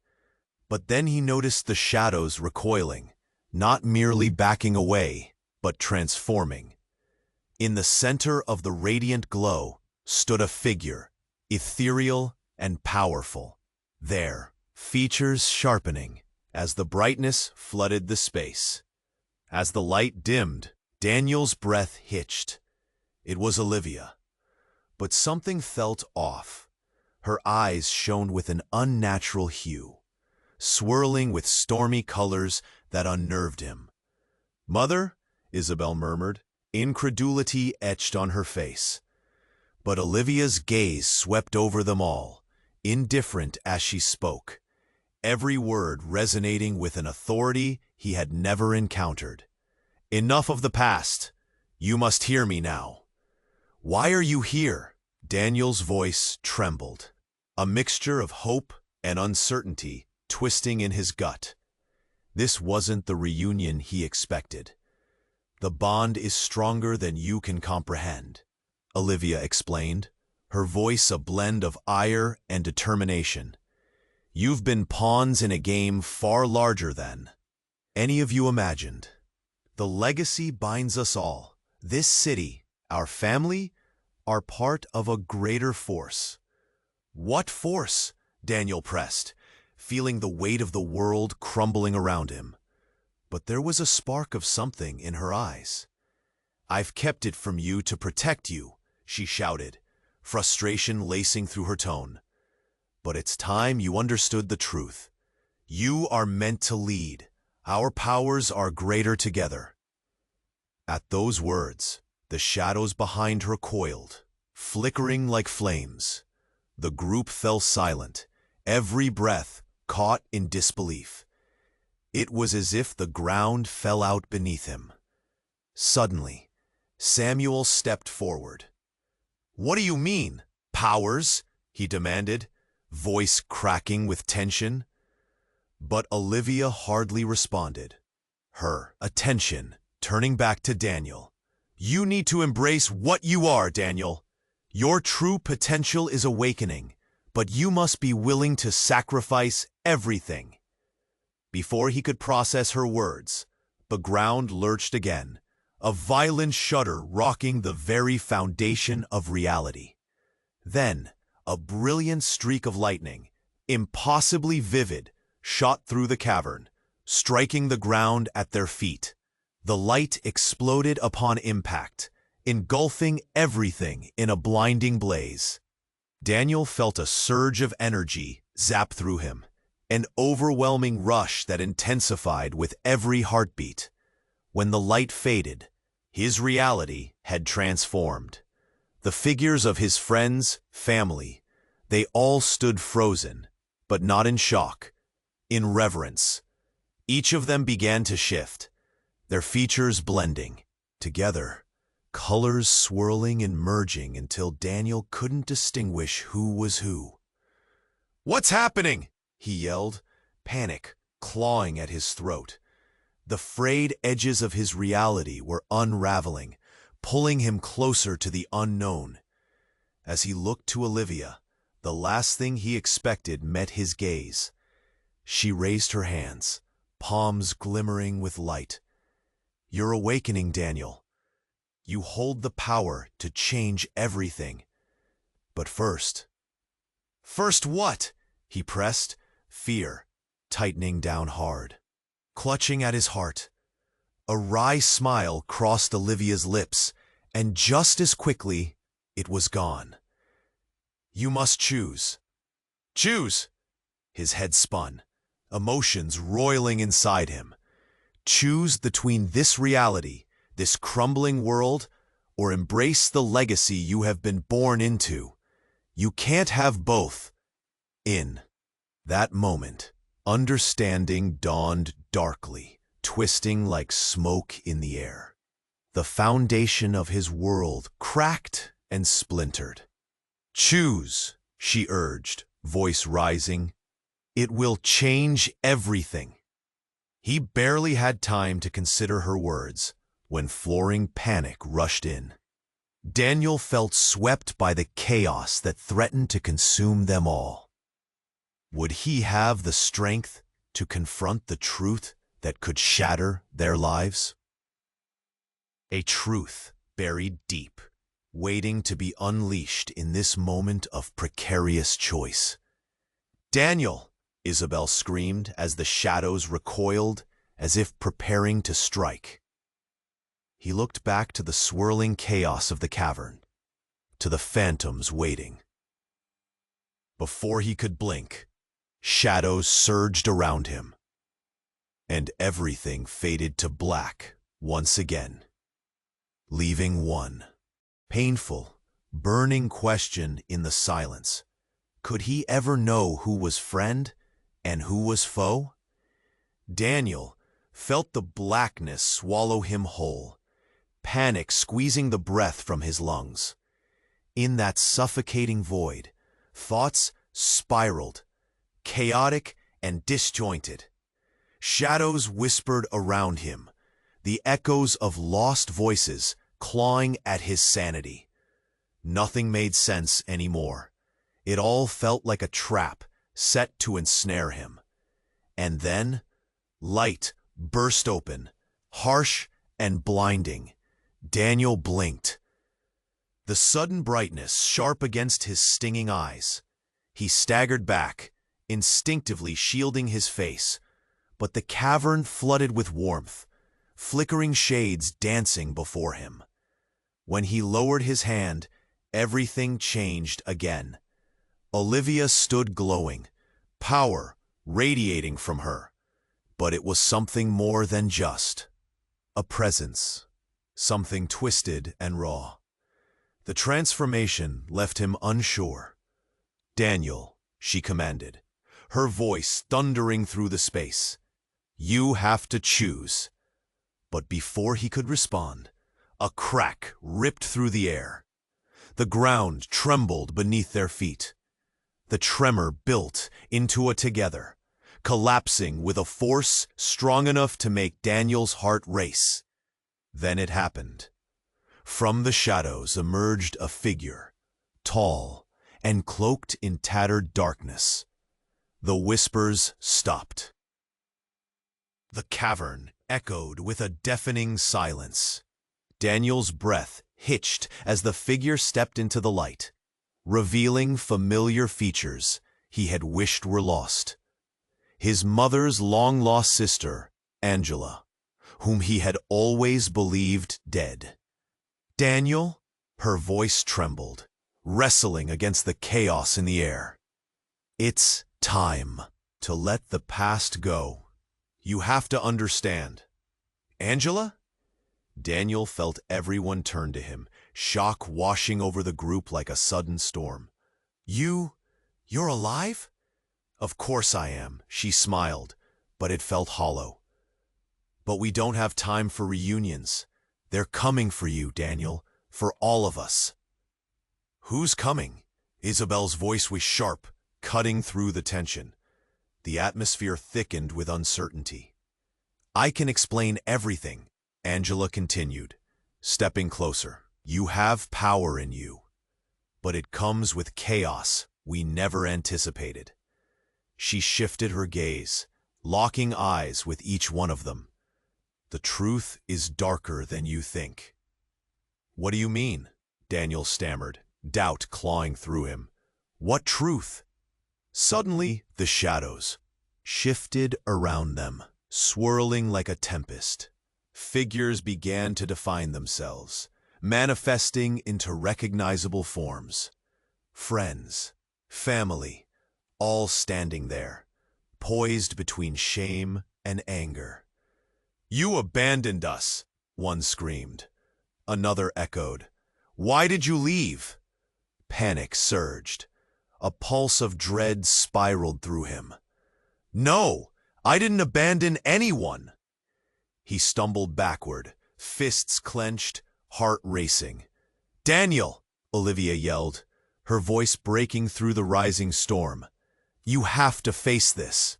But then he noticed the shadows recoiling, not merely backing away, but transforming. In the center of the radiant glow stood a figure, ethereal and powerful. There, features sharpening as the brightness flooded the space. As the light dimmed, Daniel's breath hitched. It was Olivia. But something felt off. Her eyes shone with an unnatural hue, swirling with stormy colors that unnerved him. "Mother?" Isabel murmured, incredulity etched on her face. But Olivia's gaze swept over them all, indifferent as she spoke, every word resonating with an authority he had never encountered. "Enough of the past. You must hear me now." "Why are you here?" Daniel's voice trembled, a mixture of hope and uncertainty twisting in his gut. This wasn't the reunion he expected. "The bond is stronger than you can comprehend," Olivia explained, her voice a blend of ire and determination. "You've been pawns in a game far larger than any of you imagined. The legacy binds us all. This city, our family, are part of a greater force." "What force?" Daniel pressed, feeling the weight of the world crumbling around him. But there was a spark of something in her eyes. "I've kept it from you to protect you," she shouted, frustration lacing through her tone. "But it's time you understood the truth. You are meant to lead. Our powers are greater together." At those words, the shadows behind her coiled, flickering like flames. The group fell silent, every breath caught in disbelief. It was as if the ground fell out beneath him. Suddenly, Samuel stepped forward. "What do you mean, powers?" he demanded, voice cracking with tension. But Olivia hardly responded, her attention turning back to Daniel. "You need to embrace what you are, Daniel. Your true potential is awakening, but you must be willing to sacrifice everything." Before he could process her words, the ground lurched again, a violent shudder rocking the very foundation of reality. Then, a brilliant streak of lightning, impossibly vivid, shot through the cavern, striking the ground at their feet. The light exploded upon impact, engulfing everything in a blinding blaze. Daniel felt a surge of energy zap through him, an overwhelming rush that intensified with every heartbeat. When the light faded, his reality had transformed. The figures of his friends, family, they all stood frozen, but not in shock, in reverence. Each of them began to shift, their features blending together, colors swirling and merging until Daniel couldn't distinguish who was who. "What's happening?" he yelled, panic clawing at his throat. The frayed edges of his reality were unraveling, pulling him closer to the unknown. As he looked to Olivia, the last thing he expected met his gaze. She raised her hands, palms glimmering with light. "You're awakening, Daniel. You hold the power to change everything. But first..." "First what?" he pressed, fear tightening down hard. Clutching at his heart, a wry smile crossed Olivia's lips, and just as quickly, it was gone. "You must choose." "Choose?" His head spun, emotions roiling inside him. "Choose between this reality, this crumbling world, or embrace the legacy you have been born into. You can't have both." In that moment, understanding dawned darkly, twisting like smoke in the air. The foundation of his world cracked and splintered. "Choose," she urged, voice rising. "It will change everything." He barely had time to consider her words when flooring panic rushed in. Daniel felt swept by the chaos that threatened to consume them all. Would he have the strength to confront the truth that could shatter their lives? A truth buried deep, waiting to be unleashed in this moment of precarious choice. "Daniel!" Isabel screamed as the shadows recoiled, as if preparing to strike. He looked back to the swirling chaos of the cavern, to the phantoms waiting. Before he could blink, shadows surged around him, and everything faded to black once again, leaving one painful, burning question in the silence. Could he ever know who was friend and who was foe? Daniel felt the blackness swallow him whole, panic squeezing the breath from his lungs. In that suffocating void, thoughts spiraled, chaotic and disjointed. Shadows whispered around him, the echoes of lost voices clawing at his sanity. Nothing made sense anymore. It all felt like a trap set to ensnare him. And then, light burst open, harsh and blinding. Daniel blinked. The sudden brightness sharp against his stinging eyes. He staggered back, instinctively shielding his face, but the cavern flooded with warmth, flickering shades dancing before him. When he lowered his hand, everything changed again. Olivia stood glowing, power radiating from her, but it was something more than just a presence, something twisted and raw. The transformation left him unsure. "Daniel," she commanded, her voice thundering through the space. "You have to choose." But before he could respond, a crack ripped through the air. The ground trembled beneath their feet. The tremor built into a together, collapsing with a force strong enough to make Daniel's heart race. Then it happened. From the shadows emerged a figure, tall and cloaked in tattered darkness. The whispers stopped. The cavern echoed with a deafening silence. Daniel's breath hitched as the figure stepped into the light, revealing familiar features he had wished were lost. His mother's long-lost sister, Angela, whom he had always believed dead. "Daniel?" Her voice trembled, wrestling against the chaos in the air. "It's time to let the past go. You have to understand." "Angela?" Daniel felt everyone turn to him, shock washing over the group like a sudden storm. You're alive?" "Of course I am," she smiled, but it felt hollow. "But we don't have time for reunions. They're coming for you, Daniel, for all of us." "Who's coming?" Isabel's voice was sharp, cutting through the tension. The atmosphere thickened with uncertainty. "I can explain everything," Angela continued, stepping closer. "You have power in you, but it comes with chaos we never anticipated." She shifted her gaze, locking eyes with each one of them. "The truth is darker than you think." "What do you mean?" Daniel stammered, doubt clawing through him. "What truth?" Suddenly, the shadows shifted around them, swirling like a tempest. Figures began to define themselves, manifesting into recognizable forms. Friends, family, all standing there, poised between shame and anger. "You abandoned us," one screamed. Another echoed, "Why did you leave?" Panic surged. A pulse of dread spiraled through him. "No, I didn't abandon anyone." He stumbled backward, fists clenched, heart racing. "Daniel!" Olivia yelled, her voice breaking through the rising storm. "You have to face this."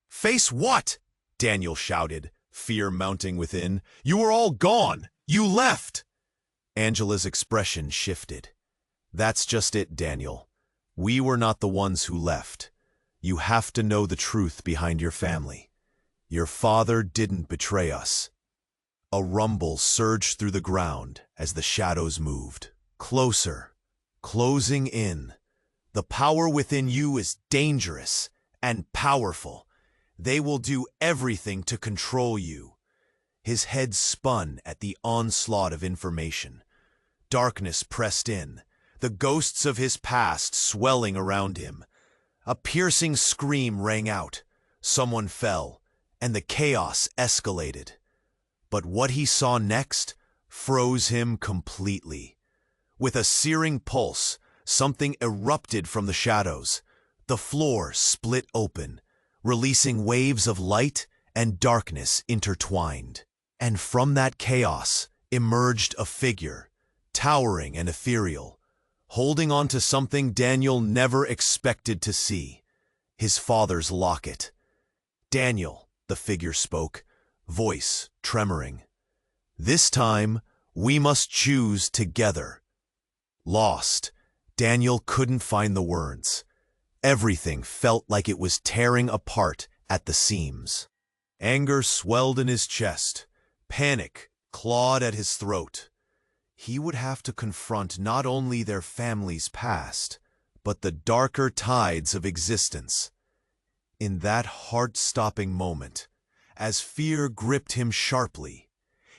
"Face what?" Daniel shouted, fear mounting within. "You were all gone! You left!" Angela's expression shifted. "That's just it, Daniel. We were not the ones who left. You have to know the truth behind your family. Your father didn't betray us." A rumble surged through the ground as the shadows moved. Closer, closing in. "The power within you is dangerous and powerful. They will do everything to control you. His head spun at the onslaught of information. Darkness pressed in, the ghosts of his past swelling around him. A piercing scream rang out. Someone fell, and the chaos escalated. But what he saw next froze him completely. With a searing pulse, something erupted from the shadows. The floor split open, releasing waves of light and darkness intertwined. And from that chaos emerged a figure, towering and ethereal, holding on to something Daniel never expected to see: his father's locket. "Daniel," the figure spoke, voice tremoring. "This time, we must choose together." Lost, Daniel couldn't find the words. Everything felt like it was tearing apart at the seams. Anger swelled in his chest. Panic clawed at his throat. He would have to confront not only their family's past, but the darker tides of existence. In that heart-stopping moment, as fear gripped him sharply,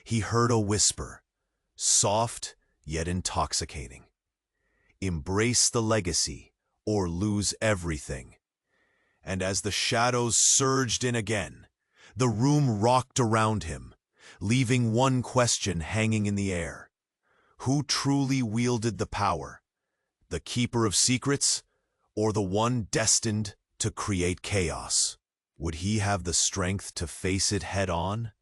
he heard a whisper, soft yet intoxicating. "Embrace the legacy, or lose everything." And as the shadows surged in again, the room rocked around him, leaving one question hanging in the air. Who truly wielded the power? The keeper of secrets, or the one destined to create chaos? Would he have the strength to face it head-on,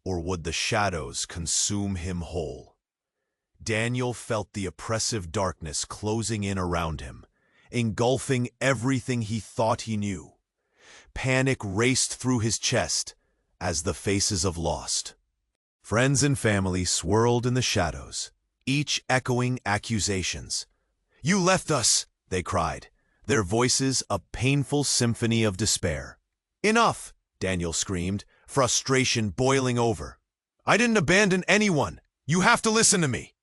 or would the shadows consume him whole? Daniel felt the oppressive darkness closing in around him, engulfing everything he thought he knew. Panic raced through his chest as the faces of Lost. Friends and family swirled in the shadows, each echoing accusations. "You left us!" they cried, their voices a painful symphony of despair. "Enough!" Daniel screamed, frustration boiling over. "I didn't abandon anyone! You have to listen to me!"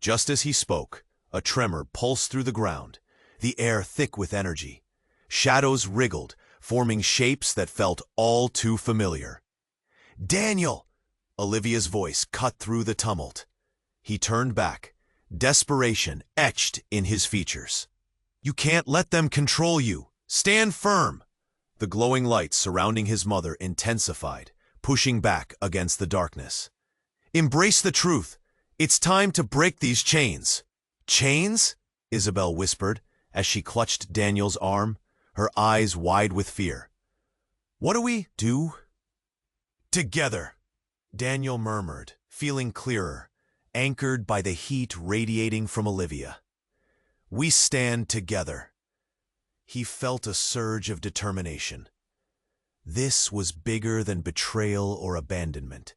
Just as he spoke, a tremor pulsed through the ground, the air thick with energy. Shadows wriggled, forming shapes that felt all too familiar. "Daniel!" Olivia's voice cut through the tumult. He turned back, desperation etched in his features. "You can't let them control you. Stand firm!" The glowing lights surrounding his mother intensified, pushing back against the darkness. "Embrace the truth. It's time to break these chains." "Chains?" Isabel whispered as she clutched Daniel's arm, her eyes wide with fear. "What do we do?" "Together," Daniel murmured, feeling clearer, anchored by the heat radiating from Olivia. "We stand together." He felt a surge of determination. This was bigger than betrayal or abandonment.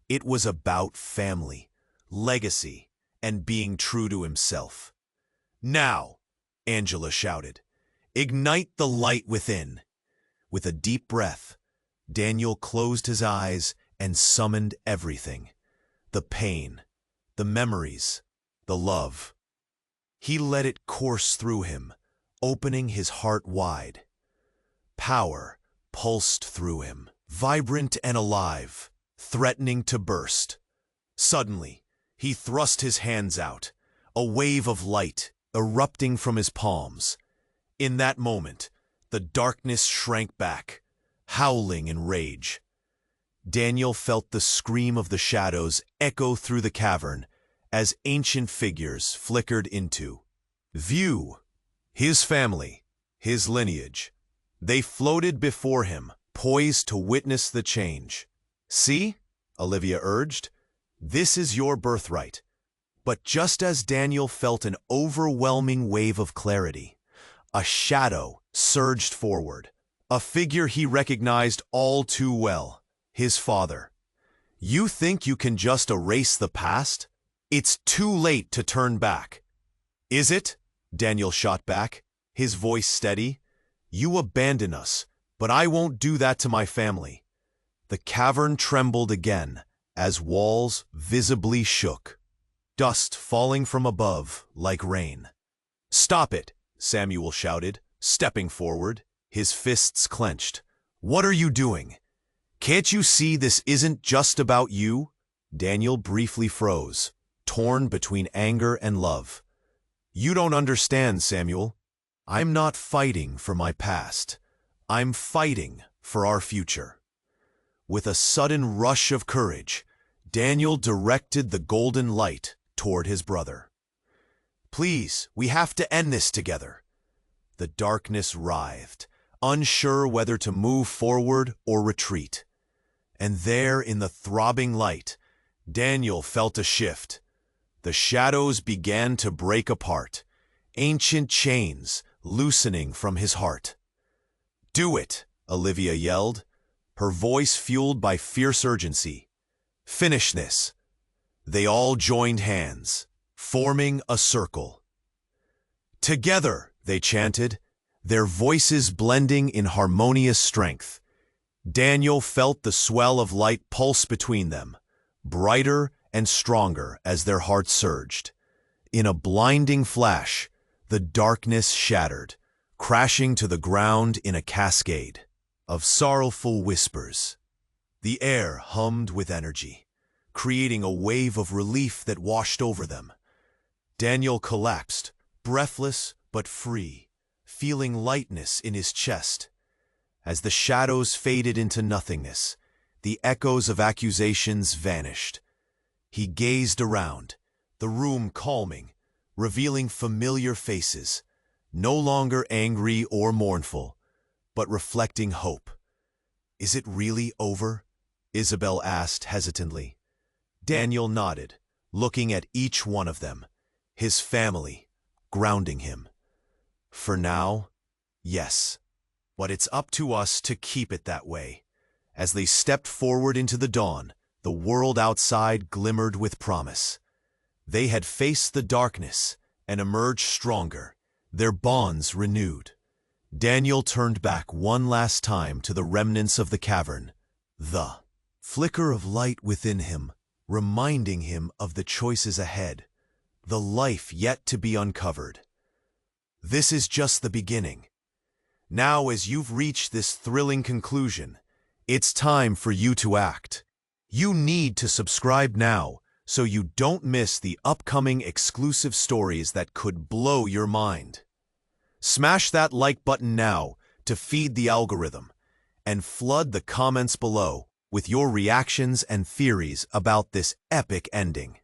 It was about family, legacy, and being true to himself. "Now," Angela shouted, "ignite the light within." With a deep breath, Daniel closed his eyes and summoned everything: the pain, the memories, the love. He let it course through him, opening his heart wide. Power pulsed through him, vibrant and alive, threatening to burst. Suddenly, he thrust his hands out, a wave of light erupting from his palms. In that moment, the darkness shrank back, howling in rage. Daniel felt the scream of the shadows echo through the cavern as ancient figures flickered into view. His family, his lineage. They floated before him, poised to witness the change. "See?" Olivia urged. "This is your birthright." But just as Daniel felt an overwhelming wave of clarity, a shadow surged forward, a figure he recognized all too well: his father. "You think you can just erase the past? It's too late to turn back." "Is it?" Daniel shot back, his voice steady. "You abandon us, but I won't do that to my family." The cavern trembled again as walls visibly shook, dust falling from above like rain. "Stop it!" Samuel shouted, stepping forward, his fists clenched. "What are you doing? Can't you see this isn't just about you? Daniel briefly froze, torn between anger and love. You don't understand, Samuel. I'm not fighting for my past. I'm fighting for our future. With a sudden rush of courage, Daniel directed the golden light toward his brother. Please, we have to end this together. The darkness writhed, unsure whether to move forward or retreat. And there, in the throbbing light, Daniel felt a shift. The shadows began to break apart, ancient chains loosening from his heart. Do it, Olivia yelled, her voice fueled by fierce urgency. Finish this. They all joined hands, forming a circle. Together, they chanted, their voices blending in harmonious strength. Daniel felt the swell of light pulse between them, brighter and stronger as their hearts surged. In a blinding flash, the darkness shattered, crashing to the ground in a cascade of sorrowful whispers. The air hummed with energy, creating a wave of relief that washed over them. Daniel collapsed, breathless but free, feeling lightness in his chest. As the shadows faded into nothingness, the echoes of accusations vanished. He gazed around, the room calming, revealing familiar faces, no longer angry or mournful, but reflecting hope. Is it really over? Isabel asked hesitantly. Daniel nodded, looking at each one of them, his family, grounding him. For now, yes. But it's up to us to keep it that way. As they stepped forward into the dawn, the world outside glimmered with promise. They had faced the darkness and emerged stronger, their bonds renewed. Daniel turned back one last time to the remnants of the cavern, the flicker of light within him, reminding him of the choices ahead, the life yet to be uncovered. This is just the beginning. Now, as you've reached this thrilling conclusion, it's time for you to act. You need to subscribe now so you don't miss the upcoming exclusive stories that could blow your mind. Smash that like button now to feed the algorithm, and flood the comments below with your reactions and theories about this epic ending.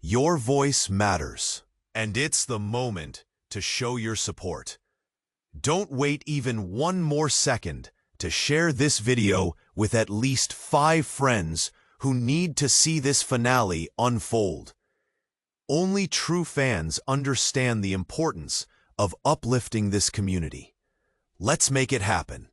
Your voice matters, and it's the moment to show your support. Don't wait even one more second to share this video with at least 5 friends who need to see this finale unfold. Only true fans understand the importance of uplifting this community. Let's make it happen.